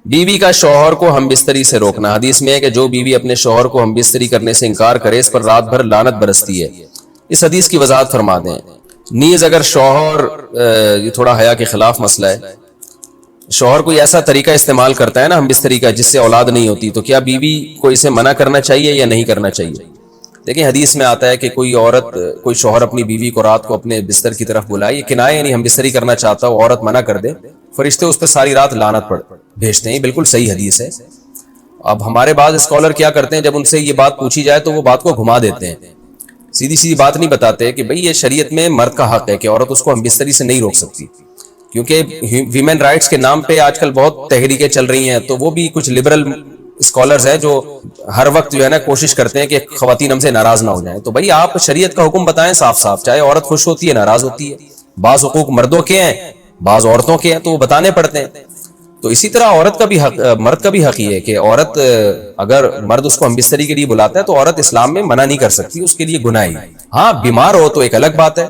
بیوی کا شوہر کو ہم بستری سے روکنا. حدیث میں ہے کہ جو بیوی اپنے شوہر کو ہم بستری کرنے سے انکار کرے اس پر رات بھر لعنت برستی ہے. اس حدیث کی وضاحت فرما دیں. نیز اگر شوہر یہ تھوڑا حیا کے خلاف مسئلہ ہے, شوہر کوئی ایسا طریقہ استعمال کرتا ہے نا ہم بستری کا جس سے اولاد نہیں ہوتی, تو کیا بیوی کو اسے منع کرنا چاہیے یا نہیں کرنا چاہیے؟ دیکھیں حدیث میں آتا ہے کہ کوئی شوہر اپنی بیوی کو رات کو اپنے بستر کی طرف بلائے, یہ کنایہ یعنی ہم بستری کرنا چاہتا ہو, عورت منع کر دے, فرشتے اس پہ ساری رات لعنت بھیجتے ہیں. بالکل صحیح حدیث ہے. اب ہمارے بعض اسکالر کیا کرتے ہیں, جب ان سے یہ بات پوچھی جائے تو وہ بات کو گھما دیتے ہیں, سیدھی سیدھی بات نہیں بتاتے کہ بھئی یہ شریعت میں مرد کا حق ہے کہ عورت اس کو ہم بستری سے نہیں روک سکتی, کیونکہ ویمن رائٹس کے نام پہ آج کل بہت تحریکیں چل رہی ہیں. تو وہ بھی کچھ لبرل اسکالرز ہیں جو ہر وقت جو ہے نا کوشش کرتے ہیں کہ خواتین ہم سے ناراض نہ ہو جائیں. تو بھئی آپ شریعت کا حکم بتائیں صاف صاف, چاہے عورت خوش ہوتی ہے ناراض ہوتی ہے, بعض حقوق مردوں کے ہیں بعض عورتوں کے ہیں تو وہ بتانے پڑتے ہیں. تو اسی طرح عورت کا بھی حق, مرد کا بھی حق یہ ہے کہ عورت اگر مرد اس کو ہم بستری کے لیے بلاتا ہے تو عورت اسلام میں منع نہیں کر سکتی, اس کے لیے گناہ ہے. ہاں بیمار ہو تو ایک الگ بات ہے,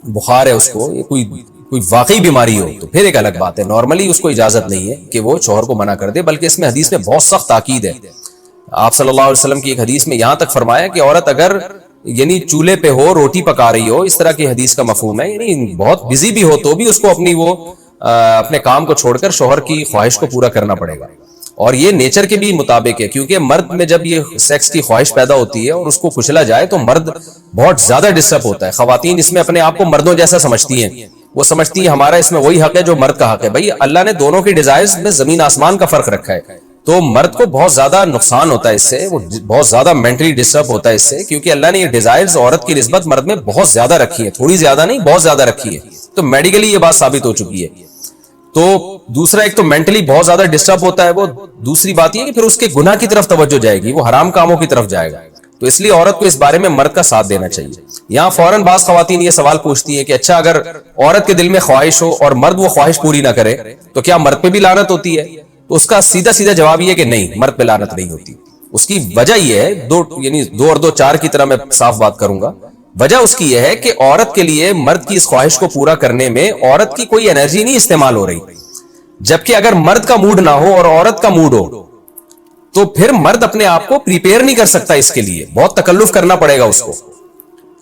بخار ہے اس کو, کوئی واقعی بیماری ہو تو پھر ایک الگ بات ہے. نارملی اس کو اجازت نہیں ہے کہ وہ شوہر کو منع کر دے, بلکہ اس میں حدیث میں بہت سخت تاکید ہے. آپ صلی اللہ علیہ وسلم کی ایک حدیث میں یہاں تک فرمایا کہ عورت اگر یعنی چولہے پہ ہو روٹی پکا رہی ہو, اس طرح کی حدیث کا مفہوم ہے, یعنی بہت بزی بھی ہو تو بھی اس کو اپنے کام کو چھوڑ کر شوہر کی خواہش کو پورا کرنا پڑے گا. اور یہ نیچر کے بھی مطابق ہے, کیونکہ مرد میں جب یہ سیکس کی خواہش پیدا ہوتی ہے اور اس کو کچلا جائے تو مرد بہت زیادہ ڈسٹرب ہوتا ہے. خواتین اس میں اپنے آپ کو مردوں جیسا سمجھتی ہیں, وہ سمجھتی ہیں ہمارا اس میں وہی حق ہے جو مرد کا حق ہے. بھائی اللہ نے دونوں کی ڈیزائرز میں زمین آسمان کا فرق رکھا ہے, تو مرد کو بہت زیادہ نقصان ہوتا ہے اس سے, وہ بہت زیادہ مینٹلی ڈسٹرب ہوتا ہے اس سے, کیونکہ اللہ نے یہ ڈیزائرز عورت کی نسبت مرد میں بہت زیادہ رکھی ہے, تھوڑی زیادہ نہیں بہت زیادہ رکھی ہے. تو میڈیکلی یہ بات ثابت ہو چکی ہے. تو دوسرا ایک تو مینٹلی بہت زیادہ ڈسٹرب ہوتا ہے وہ, دوسری بات یہ کہ پھر اس کے گناہ کی طرف توجہ جائے گی, وہ حرام کاموں کی طرف جائے گا. تو اس لیے عورت کو اس بارے میں مرد کا ساتھ دینا چاہیے. یہاں فوراً بعض خواتین یہ سوال پوچھتی ہیں کہ اچھا اگر عورت کے دل میں خواہش ہو اور مرد وہ خواہش پوری نہ کرے تو کیا مرد پہ بھی لعنت ہوتی ہے؟ تو اس کا سیدھا سیدھا جواب یہ کہ نہیں, مرد پہ لعنت نہیں ہوتی. اس کی وجہ یہ ہے, دو اور دو چار کی طرح میں صاف بات کروں گا. وجہ اس کی یہ ہے کہ عورت کے لیے مرد کی اس خواہش کو پورا کرنے میں عورت کی کوئی انرجی نہیں استعمال ہو رہی, جبکہ اگر مرد کا موڈ نہ ہو اور عورت کا موڈ ہو تو پھر مرد اپنے آپ کو پریپیئر نہیں کر سکتا, اس کے لیے بہت تکلف کرنا پڑے گا اس کو.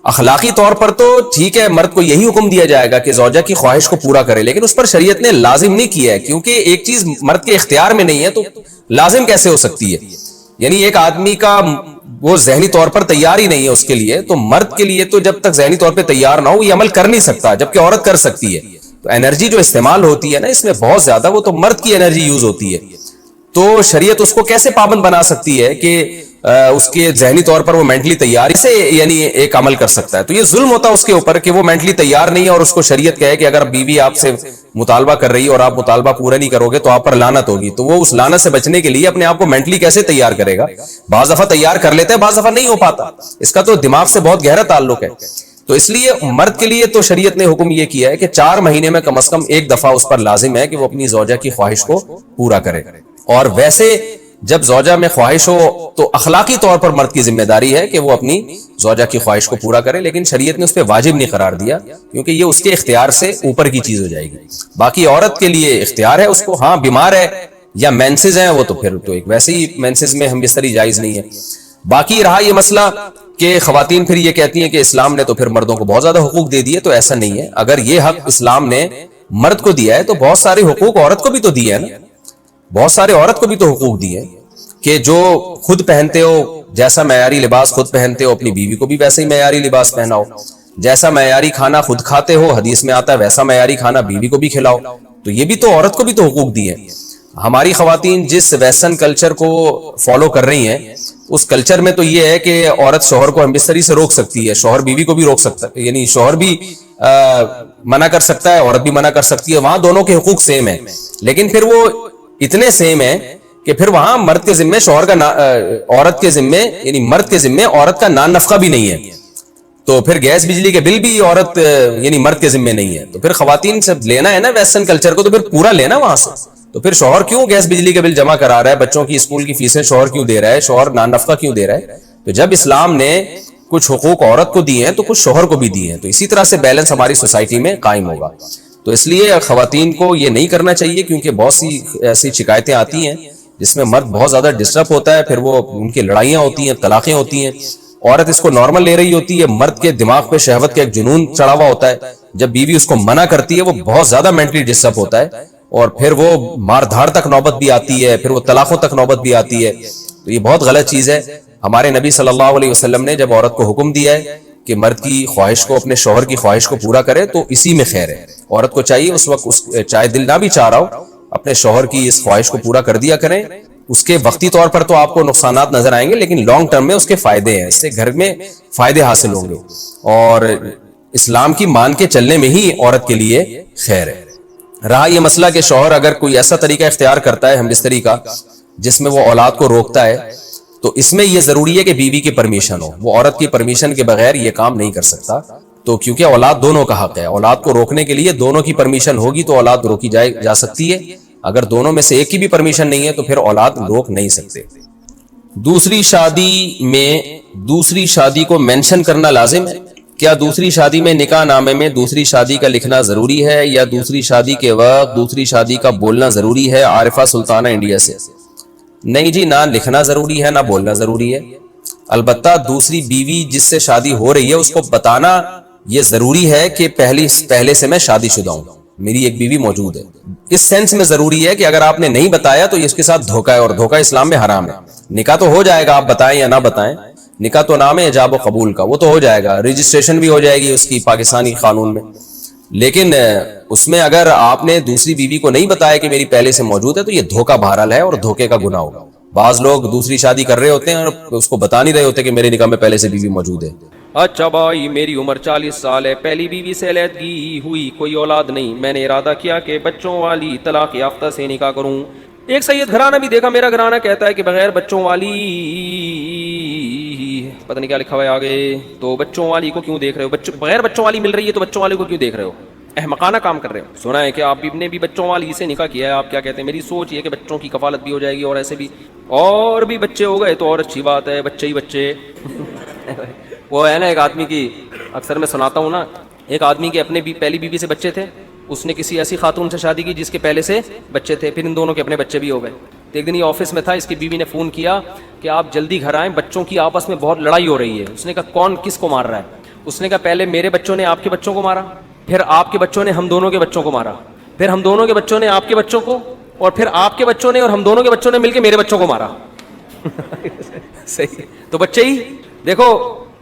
اخلاقی طور پر تو ٹھیک ہے مرد کو یہی حکم دیا جائے گا کہ زوجہ کی خواہش کو پورا کرے, لیکن اس پر شریعت نے لازم نہیں کیا ہے, کیونکہ ایک چیز مرد کے اختیار میں نہیں ہے تو لازم کیسے ہو سکتی ہے؟ یعنی ایک آدمی کا وہ ذہنی طور پر تیار ہی نہیں ہے اس کے لیے, تو مرد کے لیے تو جب تک ذہنی طور پہ تیار نہ ہو یہ عمل کر نہیں سکتا, جبکہ عورت کر سکتی ہے. تو انرجی جو استعمال ہوتی ہے نا اس میں بہت زیادہ وہ تو مرد کی انرجی یوز ہوتی ہے. تو شریعت اس کو کیسے پابند بنا سکتی ہے کہ اس کے ذہنی طور پر وہ مینٹلی تیار سے یعنی ایک عمل کر سکتا ہے؟ تو یہ ظلم ہوتا ہے اس کے اوپر کہ وہ مینٹلی تیار نہیں ہے اور اس کو شریعت کہے کہ اگر بیوی آپ سے مطالبہ کر رہی ہے اور آپ مطالبہ پورا نہیں کرو گے تو آپ پر لعنت ہوگی. تو وہ اس لعنت سے بچنے کے لیے اپنے آپ کو مینٹلی کیسے تیار کرے گا؟ بعض دفعہ تیار کر لیتے ہیں بعض دفعہ نہیں ہو پاتا, اس کا تو دماغ سے بہت گہرا تعلق ہے. تو اس لیے مرد کے لیے تو شریعت نے حکم یہ کیا ہے کہ 4 مہینے میں کم از کم ایک دفعہ اس پر لازم ہے کہ وہ اپنی زوجہ کی خواہش کو پورا کرے. اور ویسے جب زوجہ میں خواہش ہو تو اخلاقی طور پر مرد کی ذمہ داری ہے کہ وہ اپنی زوجہ کی خواہش کو پورا کرے, لیکن شریعت نے اس پہ واجب نہیں قرار دیا کیونکہ یہ اس کے اختیار سے اوپر کی چیز ہو جائے گی. باقی عورت کے لیے اختیار ہے اس کو, ہاں بیمار ہے یا مینسز ہیں وہ تو پھر تو ایک ویسے ہی مینسز میں ہم بستری جائز نہیں ہے. باقی رہا یہ مسئلہ کہ خواتین پھر یہ کہتی ہیں کہ اسلام نے تو پھر مردوں کو بہت زیادہ حقوق دے دیے, تو ایسا نہیں ہے. اگر یہ حق اسلام نے مرد کو دیا ہے تو بہت سارے حقوق عورت کو بھی تو دیے ہیں نا, بہت سارے عورت کو بھی تو حقوق دیے کہ جو خود پہنتے ہو, جیسا معیاری لباس خود پہنتے ہو اپنی بیوی کو بھی ویسے ہی معیاری لباس پہناؤ, جیسا معیاری کھانا خود کھاتے ہو حدیث میں آتا ہے ویسا معیاری کھانا بیوی کو بھی کھلاؤ. تو یہ بھی تو عورت کو بھی تو حقوق دیے ہیں. ہماری خواتین جس ویسٹرن کلچر کو فالو کر رہی ہیں اس کلچر میں تو یہ ہے کہ عورت شوہر کو ہم بستری سے روک سکتی ہے, شوہر بیوی کو بھی روک سکتا ہے, یعنی شوہر بھی منع کر سکتا ہے عورت بھی منع کر سکتی ہے, وہاں دونوں کے حقوق سیم ہیں. لیکن پھر وہ اتنے سیم ہیں کہ پھر وہاں مرد کے ذمے شوہر کا عورت کے ذمے یعنی مرد کے ذمے عورت کا نان نفقہ بھی نہیں ہے. تو پھر گیس بجلی کے بل بھی عورت یعنی مرد کے ذمے نہیں ہے. تو پھر خواتین سے لینا ہے نا ویسٹرن کلچر کو, تو پھر پورا لینا وہاں سے. تو پھر شوہر کیوں گیس بجلی کے بل جمع کرا رہا ہے, بچوں کی اسکول کی فیسیں شوہر کیوں دے رہا ہے, شوہر نان نفقہ کیوں دے رہا ہے؟ تو جب اسلام نے کچھ حقوق عورت کو دیے ہیں تو کچھ شوہر کو بھی دیے ہیں, تو اسی طرح سے بیلنس ہماری سوسائٹی میں قائم ہوگا. تو اس لیے خواتین کو یہ نہیں کرنا چاہیے، کیونکہ بہت سی ایسی شکایتیں آتی ہیں جس میں مرد بہت زیادہ ڈسٹرب ہوتا ہے، پھر وہ ان کی لڑائیاں ہوتی ہیں، طلاقیں ہوتی ہیں، عورت اس کو نارمل لے رہی ہوتی ہے، مرد کے دماغ پہ شہوت کا ایک جنون چڑھا ہوا ہوتا ہے، جب بیوی اس کو منع کرتی ہے وہ بہت زیادہ مینٹلی ڈسٹرب ہوتا ہے، اور پھر وہ مار دھاڑ تک نوبت بھی آتی ہے، پھر وہ طلاقوں تک نوبت بھی آتی ہے. تو یہ بہت غلط چیز ہے. ہمارے نبی صلی اللہ علیہ وسلم نے جب عورت کو حکم دیا ہے کہ مرد کی خواہش کو، اپنے شوہر کی خواہش کو پورا کرے، تو اسی میں خیر ہے. عورت کو چاہیے اس وقت چاہے دل نہ بھی چاہ رہا ہو، اپنے شوہر کی اس خواہش کو پورا کر دیا کریں. اس کے وقتی طور پر تو آپ کو نقصانات نظر آئیں گے، لیکن لانگ ٹرم میں اس کے فائدے ہیں، اس سے گھر میں فائدے حاصل ہوں گے، اور اسلام کی مان کے چلنے میں ہی عورت کے لیے خیر ہے. رہا یہ مسئلہ کہ شوہر اگر کوئی ایسا طریقہ اختیار کرتا ہے ہم بستری کا جس میں وہ اولاد کو روکتا ہے، تو اس میں یہ ضروری ہے کہ بیوی کی پرمیشن ہو. وہ عورت کی پرمیشن کے بغیر یہ کام نہیں کر سکتا. تو کیونکہ اولاد دونوں کا حق ہے، اولاد کو روکنے کے لیے دونوں کی پرمیشن ہوگی تو اولاد روکی جا سکتی ہے. اگر دونوں میں سے ایک کی بھی پرمیشن نہیں ہے تو پھر اولاد روک نہیں سکتے. دوسری شادی میں دوسری شادی کو مینشن کرنا لازم ہے. کیا دوسری شادی میں نکاح نامے میں دوسری شادی کا لکھنا ضروری ہے، یا دوسری شادی کے وقت دوسری شادی کا بولنا ضروری ہے؟ عارفہ سلطانہ انڈیا سے. نہیں جی، نہ لکھنا ضروری ہے نہ بولنا ضروری ہے. البتہ دوسری بیوی جس سے شادی ہو رہی ہے اس کو بتانا یہ ضروری ہے کہ پہلے سے میں شادی شدہ ہوں، میری ایک بیوی موجود ہے. اس سینس میں ضروری ہے کہ اگر آپ نے نہیں بتایا تو اس کے ساتھ دھوکہ ہے، اور دھوکہ اسلام میں حرام ہے. نکاح تو ہو جائے گا، آپ بتائیں یا نہ بتائیں، نکاح تو نام ہے ایجاب و قبول کا، وہ تو ہو جائے گا، رجسٹریشن بھی ہو جائے گی اس کی پاکستانی قانون میں. لیکن اس میں اگر آپ نے دوسری بیوی کو نہیں بتایا کہ میری پہلے سے موجود ہے تو یہ دھوکہ بہرحال ہے، اور دھوکے کا گناہ ہوگا. بعض لوگ دوسری شادی کر رہے ہوتے ہیں اور اس کو بتا نہیں رہے ہوتے کہ میرے نکاح میں پہلے سے بیوی موجود ہے. اچھا بھائی، میری عمر 40 سال ہے، پہلی بیوی سے علیحدگی ہوئی، کوئی اولاد نہیں، میں نے ارادہ کیا کہ بچوں والی طلاق یافتہ سے نکاح کروں. ایک سید گھرانہ بھی دیکھا، میرا گھرانہ کہتا ہے کہ بغیر بچوں والی، پتہ نہیں کیا لکھا ہوا ہے آگے، تو بچوں والی کو کیوں دیکھ رہے ہو؟ بغیر بچوں والی مل رہی ہے تو بچوں والی کو کیوں دیکھ رہے ہو؟ احمقانہ کام کر رہے ہو. سنا ہے کہ آپ نے بھی بچوں والی سے نکاح کیا ہے، آپ کیا کہتے ہیں؟ میری سوچ یہ کہ بچوں کی کفالت بھی ہو جائے گی، اور ایسے بھی اور بھی بچے ہو گئے تو اور اچھی بات ہے، بچے ہی بچے. وہ ہے نا ایک آدمی کی، اکثر میں سناتا ہوں نا، ایک آدمی کے اپنے پہلی بیوی سے بچے تھے، اس نے کسی ایسی خاتون سے شادی کی جس کے پہلے سے بچے تھے، پھر ان دونوں کے اپنے بچے بھی ہو گئے. ایک دن یہ آفس میں تھا، اس کی بیوی نے فون کیا کہ آپ جلدی گھر آئیں، بچوں کی آپس میں بہت لڑائی ہو رہی ہے. اس نے کہا کون کس کو مار رہا ہے؟ اس نے کہا پہلے میرے بچوں نے آپ کے بچوں کو مارا، پھر آپ کے بچوں نے ہم دونوں کے بچوں کو مارا، پھر ہم دونوں کے بچوں نے آپ کے بچوں کو، اور پھر آپ کے بچوں نے اور ہم دونوں کے بچوں نے مل کے میرے بچوں کو مارا. صحیح، تو بچے ہی دیکھو.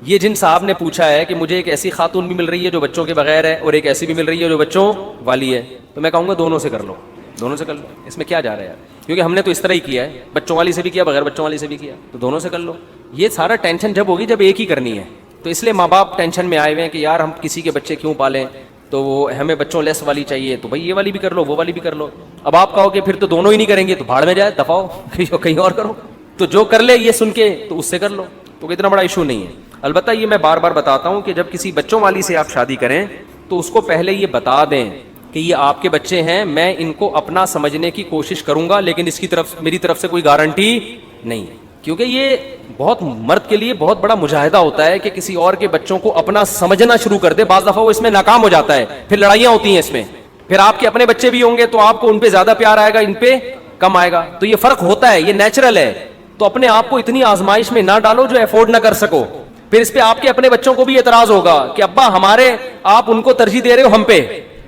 یہ جن صاحب نے پوچھا ہے کہ مجھے ایک ایسی خاتون بھی مل رہی ہے جو بچوں کے بغیر ہے، اور ایک ایسی بھی مل رہی ہے جو بچوں والی ہے، تو میں کہوں گا دونوں سے کر لو، دونوں سے کر لو. اس میں کیا جا رہا ہے یار؟ کیونکہ ہم نے تو اس طرح ہی کیا ہے، بچوں والی سے بھی کیا، بغیر بچوں والی سے بھی کیا، تو دونوں سے کر لو. یہ سارا ٹینشن جب ہوگی جب ایک ہی کرنی ہے. تو اس لیے ماں باپ ٹینشن میں آئے ہوئے ہیں کہ یار ہم کسی کے بچے کیوں پالیں، تو وہ ہمیں بچوں لیس والی چاہیے، تو بھائی یہ والی بھی کر لو، وہ والی بھی کر لو. اب آپ کہو کہ پھر تو دونوں ہی نہیں کریں گے، تو بھاڑ میں جائے، دفاؤ کہیں اور کرو. تو جو کر لے یہ سن کے تو اس سے کر لو، تو اتنا بڑا ایشو نہیں ہے. البتہ یہ میں بار بار بتاتا ہوں کہ جب کسی بچوں والی سے آپ شادی کریں تو اس کو پہلے یہ بتا دیں کہ یہ آپ کے بچے ہیں، میں ان کو اپنا سمجھنے کی کوشش کروں گا، لیکن اس کی طرف میری طرف سے کوئی گارنٹی نہیں ہے. کیونکہ یہ بہت مرد کے لیے بہت بڑا مجاہدہ ہوتا ہے کہ کسی اور کے بچوں کو اپنا سمجھنا شروع کر دے. بعض دفعہ وہ اس میں ناکام ہو جاتا ہے، پھر لڑائیاں ہوتی ہیں اس میں، پھر آپ کے اپنے بچے بھی ہوں گے تو آپ کو ان پہ زیادہ پیار آئے گا، ان پہ کم آئے گا. تو یہ فرق ہوتا ہے، یہ نیچرل ہے. تو اپنے آپ کو اتنی آزمائش میں نہ ڈالو جو افورڈ نہ کر سکو. پھر اس پہ آپ کے اپنے بچوں کو بھی اعتراض ہوگا کہ ابا ہمارے، آپ ان کو ترجیح دے رہے ہو ہم پہ.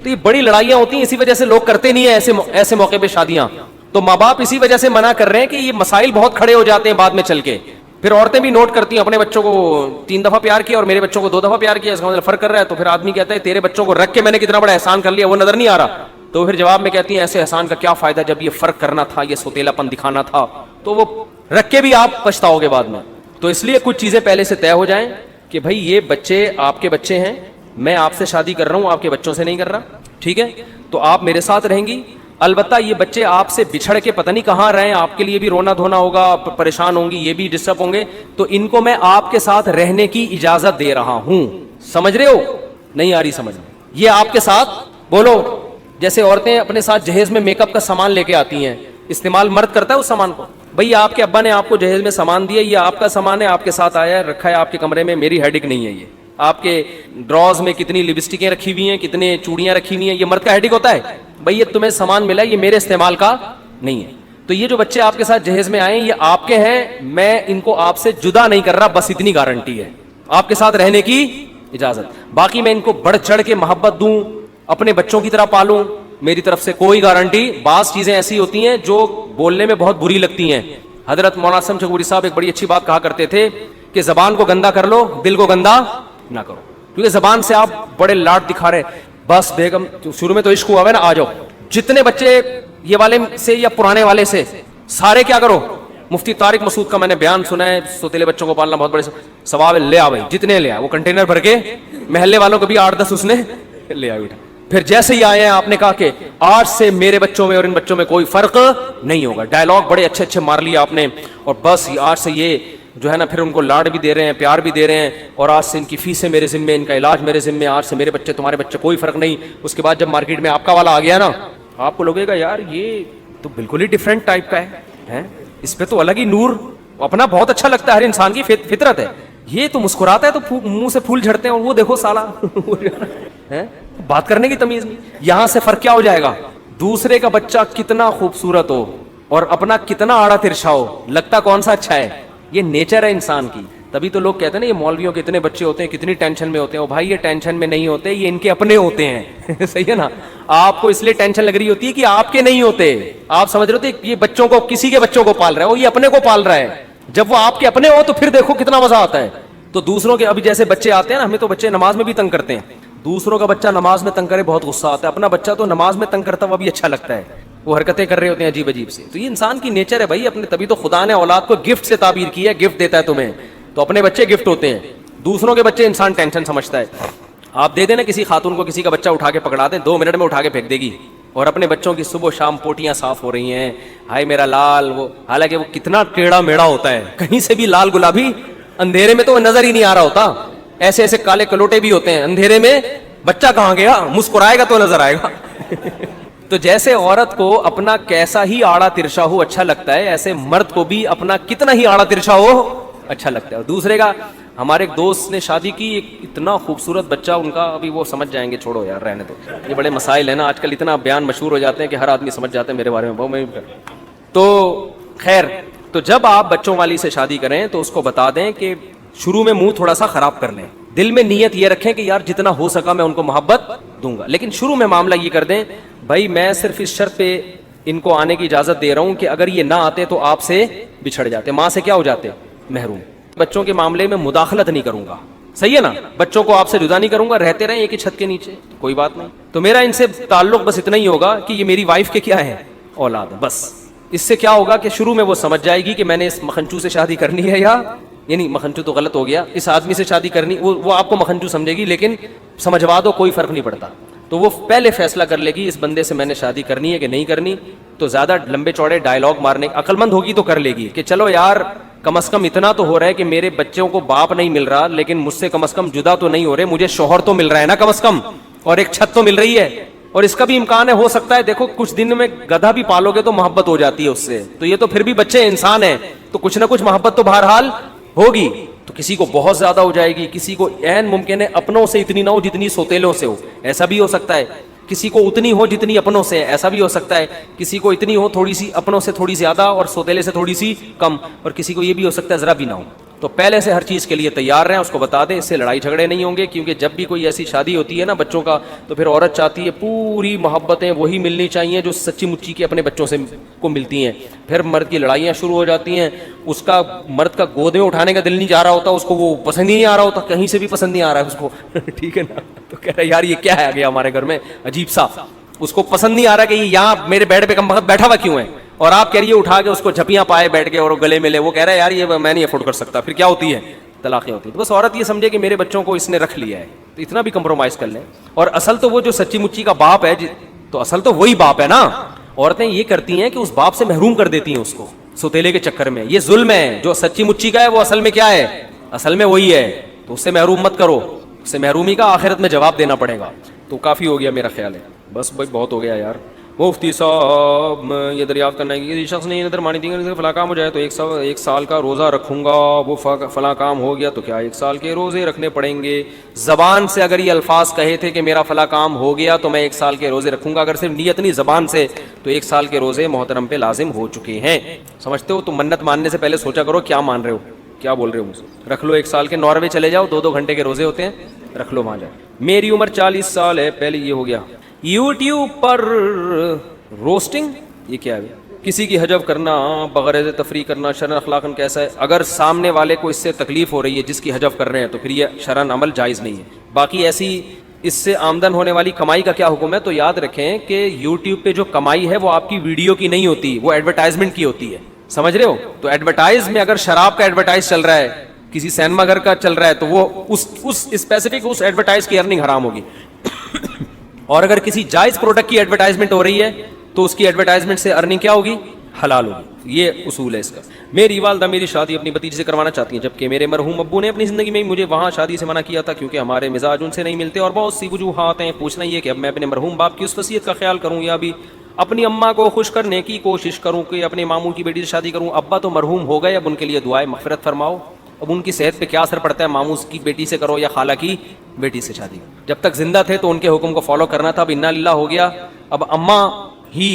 تو یہ بڑی لڑائیاں ہوتی ہیں، اسی وجہ سے لوگ کرتے نہیں ہیں ایسے موقع پہ شادیاں. تو ماں باپ اسی وجہ سے منع کر رہے ہیں کہ یہ مسائل بہت کھڑے ہو جاتے ہیں بعد میں چل کے. پھر عورتیں بھی نوٹ کرتی ہیں اپنے بچوں کو 3 دفعہ پیار کیا اور میرے بچوں کو 2 دفعہ پیار کیا، اس کا مطلب فرق کر رہا ہے. تو پھر آدمی کہتا ہے تیرے بچوں کو رکھ کے میں نے کتنا بڑا احسان کر لیا، وہ نظر نہیں آ رہا. تو پھر جواب میں کہتی ہیں ایسے احسان کا کیا فائدہ جب یہ فرق کرنا تھا، یہ سوتیلا پن دکھانا تھا. تو وہ رکھ کے بھی آپ پچھتاؤ گے بعد میں. تو اس لیے کچھ چیزیں پہلے سے طے ہو جائیں کہ بھائی یہ بچے آپ کے بچے ہیں، میں آپ سے شادی کر رہا ہوں، آپ کے بچوں سے نہیں کر رہا، ٹھیک ہے؟ تو آپ میرے ساتھ رہیں گی. البتہ یہ بچے آپ سے بچھڑ کے پتہ نہیں کہاں رہیں، آپ کے لیے بھی رونا دھونا ہوگا، پریشان ہوں گی، یہ بھی ڈسٹرب ہوں گے. تو ان کو میں آپ کے ساتھ رہنے کی اجازت دے رہا ہوں. سمجھ رہے ہو؟ نہیں آ رہی سمجھ؟ یہ آپ کے ساتھ بولو. جیسے عورتیں اپنے ساتھ جہیز میں میک اپ کا سامان لے کے آتی ہیں، استعمال مرد کرتا ہے اس سامان کو. بھئی آپ کے ابا نے آپ کو جہیز میں سامان دیا، یہ آپ کا سامان ہے، آپ کے ساتھ آیا ہے، رکھا ہے آپ کے کمرے میں، میری ہیڈک نہیں ہے یہ. آپ کے ڈراز میں کتنی لپسٹکیں رکھی ہوئی ہیں, کتنے چوڑیاں رکھی ہوئی ہیں, یہ مرد کا ہیڈک ہوتا ہے بھائی, یہ تمہیں سامان ملا ہے, یہ میرے استعمال کا نہیں ہے. تو یہ جو بچے آپ کے ساتھ جہیز میں آئے ہیں, یہ آپ کے ہیں, میں ان کو آپ سے جدا نہیں کر رہا, بس اتنی گارنٹی ہے, آپ کے ساتھ رہنے کی اجازت. باقی میں ان کو بڑھ چڑھ کے محبت دوں, اپنے بچوں کی طرح پالوں, میری طرف سے کوئی گارنٹی. بعض چیزیں ایسی ہوتی ہیں جو بولنے میں بہت بری لگتی ہیں. حضرت مولانا اسلم چغوری صاحب ایک بڑی اچھی بات کہا کرتے تھے کہ زبان کو گندا کر لو, دل کو گندا نہ کرو, کیونکہ زبان سے آپ بڑے لاڈ دکھا رہے, بس بیگم شروع میں تو عشق ہوا ہے نا, آ جاؤ. جتنے بچے یہ والے سے یا پرانے والے سے, سارے کیا کرو, مفتی طارق مسعود کا میں نے بیان سنا ہے, سوتیلے بچوں کو پالنا بہت بڑے ثواب ہے, لے آ بھائی جتنے لے آ, وہ کنٹینر بھر کے محلے والوں کو بھی 8-10 اس نے لے آ. پھر جیسے ہی آئے ہیں آپ نے کہا کہ آج سے میرے بچوں میں اور ان بچوں میں کوئی فرق نہیں ہوگا. ڈائلاگ بڑے اچھے اچھے مار لیے آپ نے, اور بس آج سے یہ جو ہے نا, پھر ان کو لاڈ بھی دے رہے ہیں, پیار بھی دے رہے ہیں, اور آج سے ان کی فیسیں میرے ذمے, ان کا علاج میرے ذمے, آج سے میرے بچے تمہارے بچے کوئی فرق نہیں. اس کے بعد جب مارکیٹ میں آپ کا والا آ گیا نا, آپ کو لگے گا یار یہ تو بالکل ہی ڈفرینٹ ٹائپ کا ہے, اس پہ تو الگ ہی نور, اپنا بہت اچھا لگتا ہے, ہر انسان کی فطرت ہے. یہ تو مسکراتا ہے تو منہ سے پھول جھڑتے ہیں, اور وہ دیکھو سالا بات کرنے کی تمیز نہیں. یہاں سے فرق کیا ہو جائے گا, دوسرے کا بچہ کتنا خوبصورت ہو اور اپنا کتنا آڑا ترشا ہو, لگتا کون سا اچھا ہے. یہ نیچر ہے انسان کی. تبھی تو لوگ کہتے ہیں نا یہ مولویوں کے اتنے بچے ہوتے ہیں, کتنی ٹینشن میں ہوتے ہیں. بھائی یہ ٹینشن میں نہیں ہوتے, یہ ان کے اپنے ہوتے ہیں. صحیح ہے نا, آپ کو اس لیے ٹینشن لگ رہی ہوتی ہے کہ آپ کے نہیں ہوتے. آپ سمجھ رہے ہوتے یہ بچوں کو, کسی کے بچوں کو پال رہا ہے, وہ یہ اپنے کو پال رہا ہے. جب وہ آپ کے اپنے ہو تو پھر دیکھو کتنا مزہ آتا ہے. تو دوسروں کے, ابھی جیسے بچے آتے ہیں نا, ہمیں تو بچے نماز میں بھی تنگ کرتے ہیں, دوسروں کا بچہ نماز میں تنگ کرے بہت غصہ آتا ہے, اپنا بچہ تو نماز میں تنگ کرتا ہوا بھی اچھا لگتا ہے, وہ حرکتیں کر رہے ہوتے ہیں عجیب عجیب سے. تو یہ انسان کی نیچر ہے بھائی اپنے, تبھی تو خدا نے اولاد کو گفٹ سے تعبیر کی ہے, گفٹ دیتا ہے تمہیں, تو اپنے بچے گفٹ ہوتے ہیں, دوسروں کے بچے انسان ٹینشن سمجھتا ہے. آپ دے دیں نا کسی خاتون کو کسی کا بچہ اٹھا کے پکڑا دیں, 2 منٹ میں اٹھا کے پھینک دے گی, اور اپنے بچوں کی صبح شام پوٹیاں صاف ہو رہی ہیں, ہائے میرا لال, وہ حالانکہ وہ کتنا ٹیڑھا میڑا ہوتا ہے, کہیں سے بھی لال گلابی, اندھیرے میں تو وہ نظر ہی نہیں آ رہا ہوتا, ایسے ایسے کالے کلوٹے بھی ہوتے ہیں اندھیرے میں, بچہ کہاں گیا, مسکرائے گا تو نظر آئے گا. تو جیسے عورت کو اپنا کیسا ہی آڑا ترشا ہو اچھا لگتا ہے, ایسے مرد کو بھی اپنا کتنا ہی آڑا ترشا ہو اچھا لگتا ہے. اور دوسرے کا, ہمارے ایک دوست نے شادی کی, ایک اتنا خوبصورت بچہ ان کا, ابھی وہ سمجھ جائیں گے, چھوڑو یار رہنے دو, یہ بڑے مسائل ہیں نا آج کل, اتنا بیان مشہور ہو جاتے ہیں کہ ہر آدمی سمجھ جاتے ہیں میرے بارے میں, وہ میں تو خیر. تو جب آپ بچوں والی سے شادی کریں تو اس کو بتا دیں کہ شروع میں منہ تھوڑا سا خراب کر لیں, دل میں نیت یہ رکھیں کہ یار جتنا ہو سکا میں ان کو محبت دوں گا, لیکن شروع میں معاملہ یہ کر دیں بھائی میں صرف اس شرط پہ ان کو آنے کی اجازت دے رہا ہوں کہ اگر یہ نہ آتے تو آپ سے بچھڑ جاتے, ماں سے کیا ہو جاتے, محروم. بچوں کے معاملے میں مداخلت نہیں کروں گا, صحیح ہے نا, بچوں کو آپ سے جدا نہیں کروں گا, رہتے رہیں ایک ہی چھت کے نیچے, کوئی بات نہیں. تو میرا ان سے تعلق بس اتنا ہی ہوگا کہ یہ میری وائف کے کیا ہے, اولاد ہے بس. اس سے کیا ہوگا کہ شروع میں وہ سمجھ جائے گی کہ میں نے اس مکھنچو سے شادی کرنی ہے, یا یعنی مکھنچو تو غلط ہو گیا, اس آدمی سے شادی کرنی, وہ آپ کو مکھنچو سمجھے گی, لیکن سمجھوا دو کوئی فرق نہیں پڑتا. تو وہ پہلے فیصلہ کر لے گی اس بندے سے میں نے شادی کرنی ہے کہ نہیں کرنی. تو زیادہ لمبے چوڑے ڈائلاگ مارنے, عقل مند ہوگی تو کر لے گی کہ چلو یار کم از کم اتنا تو ہو رہا ہے کہ میرے بچوں کو باپ نہیں مل رہا, لیکن مجھ سے کم از کم جدا تو نہیں ہو رہے, مجھے شوہر تو مل رہا ہے نا کم از کم, اور ایک چھت تو مل رہی ہے. اور اس کا بھی امکان ہے, ہو سکتا ہے, دیکھو کچھ دن میں گدھا بھی پالو گے تو محبت ہو جاتی ہے اس سے, تو یہ تو پھر بھی بچے انسان ہیں, تو کچھ نہ کچھ محبت تو بہرحال ہوگی. تو کسی کو بہت زیادہ ہو جائے گی, کسی کو عین ممکن ہے اپنوں سے اتنی نہ ہو جتنی سوتیلوں سے ہو, ایسا بھی ہو سکتا ہے. کسی کو اتنی ہو جتنی اپنوں سے, ایسا بھی ہو سکتا ہے. کسی کو اتنی ہو تھوڑی سی اپنوں سے تھوڑی زیادہ اور سوتیلے سے تھوڑی سی کم, اور کسی کو یہ بھی ہو سکتا ہے ذرا بھی نہ ہو. تو پہلے سے ہر چیز کے لیے تیار رہیں, اس کو بتا دیں, اس سے لڑائی جھگڑے نہیں ہوں گے. کیونکہ جب بھی کوئی ایسی شادی ہوتی ہے نا بچوں کا, تو پھر عورت چاہتی ہے پوری محبتیں وہی ملنی چاہیے جو سچی مچی کے اپنے بچوں سے کو ملتی ہیں. پھر مرد کی لڑائیاں شروع ہو جاتی ہیں, اس کا مرد کا گود میں اٹھانے کا دل نہیں جا رہا ہوتا, اس کو وہ پسند ہی نہیں آ رہا ہوتا, کہیں سے بھی پسند نہیں آ رہا ہے اس کو. ٹھیک ہے نا, تو کہہ رہا ہے یار یہ کیا ہے گیا ہمارے گھر میں عجیب سا, اس کو پسند نہیں آ رہا کہ یہ یہاں میرے بیڈ پہ کم وقت بیٹھا ہوا کیوں ہے, اور آپ کہہ رہی ہے اٹھا کے اس کو جھپیاں پائے بیٹھ کے اور گلے میں لے, وہ کہہ رہا ہے یار یہ میں نہیں افورڈ کر سکتا. پھر کیا ہوتی ہے, طلاقیں ہوتی ہیں. تو بس عورت یہ سمجھے کہ میرے بچوں کو اس نے رکھ لیا ہے, تو اتنا بھی کمپرومائز کر لیں. اور اصل تو وہ جو سچی مچی کا باپ ہے, تو اصل تو وہی باپ ہے نا. عورتیں یہ کرتی ہیں کہ اس باپ سے محروم کر دیتی ہیں اس کو سوتیلے کے چکر میں. یہ ظلم ہے. جو سچی مچی کا ہے وہ اصل میں کیا ہے, اصل میں وہی ہے. تو اس سے محروم مت کرو, اس سے محرومی کا آخرت میں جواب دینا پڑے گا. تو کافی ہو گیا میرا خیال ہے, بس بھائی بہت ہو گیا یار. مفتی صاحب یہ دریافت کرنا ہے کہ کسی شخص نے یہ نظر مانی تھی کہ فلاں کام ہو جائے تو ایک سال کا روزہ رکھوں گا، وہ فلاں کام ہو گیا تو کیا 1 سال کے روزے رکھنے پڑیں گے؟ زبان سے اگر یہ الفاظ کہے تھے کہ میرا فلاں کام ہو گیا تو میں 1 سال کے روزے رکھوں گا، اگر صرف نیت نہیں زبان سے، تو 1 سال کے روزے محترم پہ لازم ہو چکے ہیں. سمجھتے ہو؟ تو منت ماننے سے پہلے سوچا کرو کیا مان رہے ہو، کیا بول رہے ہو مجھ سے. رکھ لو 1 سال کے، ناروے چلے جاؤ، 2 گھنٹے کے روزے ہوتے ہیں، رکھ لو وہاں جا. میری عمر 40 سال ہے. پہلے یہ ہو گیا یوٹیوب پر روسٹنگ، یہ کیا ہے؟ کسی کی حجب کرنا، بغرض تفریح کرنا شرعن اخلاقاً کیسا ہے؟ اگر سامنے والے کو اس سے تکلیف ہو رہی ہے جس کی حجب کر رہے ہیں تو پھر یہ شرعن عمل جائز نہیں ہے. باقی ایسی اس سے آمدن ہونے والی کمائی کا کیا حکم ہے؟ تو یاد رکھیں کہ یوٹیوب پہ جو کمائی ہے وہ آپ کی ویڈیو کی نہیں ہوتی، وہ ایڈورٹائزمنٹ کی ہوتی ہے. سمجھ رہے ہو؟ تو ایڈورٹائز میں اگر شراب کا ایڈورٹائز چل رہا ہے، کسی سینما گھر کا چل رہا ہے، تو وہ اس اسپیسیفک اس ایڈورٹائز کی ارننگ حرام ہوگی. اور اگر کسی جائز پروڈکٹ کی ایڈورٹائزمنٹ ہو رہی ہے تو اس کی ایڈورٹائزمنٹ سے ارننگ کیا ہوگی؟ حلال ہوگی. یہ اصول ہے اس کا. میری والدہ میری شادی اپنی بھتیجی سے کروانا چاہتی ہیں، جبکہ میرے مرحوم ابو نے اپنی زندگی میں مجھے وہاں شادی سے منع کیا تھا کیونکہ ہمارے مزاج ان سے نہیں ملتے اور بہت سی وجوہات ہیں. پوچھنا یہ کہ اب میں اپنے مرحوم باپ کی اس وصیت کا خیال کروں یا بھی اپنی اماں کو خوش کرنے کی کوشش کروں کہ اپنے ماموں کی بیٹی سے شادی کروں؟ ابا تو مرحوم ہو گئے، اب ان کے لیے دعائے مغفرت فرماؤ. اب ان کی صحت پہ کیا اثر پڑتا ہے؟ ماموں کی بیٹی سے کرو یا خالہ کی بیٹی سے شادی. جب تک زندہ تھے تو ان کے حکم کو فالو کرنا تھا. اب انا للہ ہو گیا، اب اماں ہی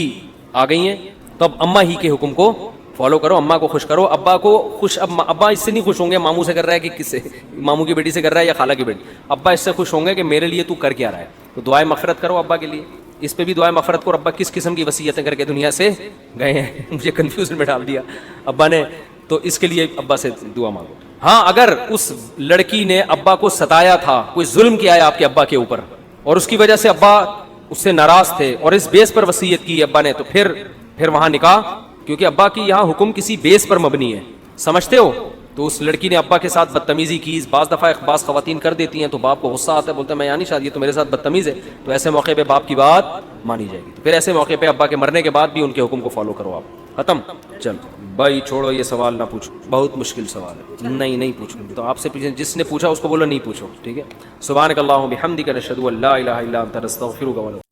آ گئی ہیں تو اب اماں ہی کے حکم کو فالو کرو، اماں کو خوش کرو. ابا کو خوش، ابا اس سے نہیں خوش ہوں گے ماموں سے کر رہا ہے کہ کس سے، ماموں کی بیٹی سے کر رہا ہے یا خالہ کی بیٹی. ابا اس سے خوش ہوں گے کہ میرے لیے تو کر کیا رہا ہے. تو دعائیں مغفرت کرو ابا کے لیے. اس پہ بھی دعائیں مغفرت کرو. ابا کس قسم کی وصیتیں کر کے دنیا سے گئے ہیں، مجھے کنفیوژن میں ڈال دیا ابا نے. تو اس کے لیے ابا سے دعا مانگو. ہاں اگر اس لڑکی نے ابا کو ستایا تھا، کوئی ظلم کیا ہے آپ کے ابا کے اوپر اور اس کی وجہ سے ابا اس سے ناراض تھے اور اس بیس پر وصیت کی ابا نے، تو پھر وہاں نکاح، کیونکہ ابا کی یہاں حکم کسی بیس پر مبنی ہے. سمجھتے ہو؟ تو اس لڑکی نے ابا کے ساتھ بدتمیزی کی. بعض دفعہ بعض خواتین کر دیتی ہیں تو باپ کو غصہ آتا ہے، بولتا ہے میں یہاں نہیں شادی، یہ تو میرے ساتھ بدتمیز ہے. تو ایسے موقع پہ باپ کی بات مانی جائے گی. تو پھر ایسے موقع پہ ابا کے مرنے کے بعد بھی ان کے حکم کو فالو کرو آپ. ختم. چل بھائی چھوڑو یہ سوال نہ پوچھو، بہت مشکل سوال ہے. نہیں پوچھوں. تو آپ سے جس نے پوچھا اس کو بولو نہیں پوچھو، ٹھیک ہے؟ سبحانک اللہم بحمدک نشہد ان لا الہ الا انت نستغفرک.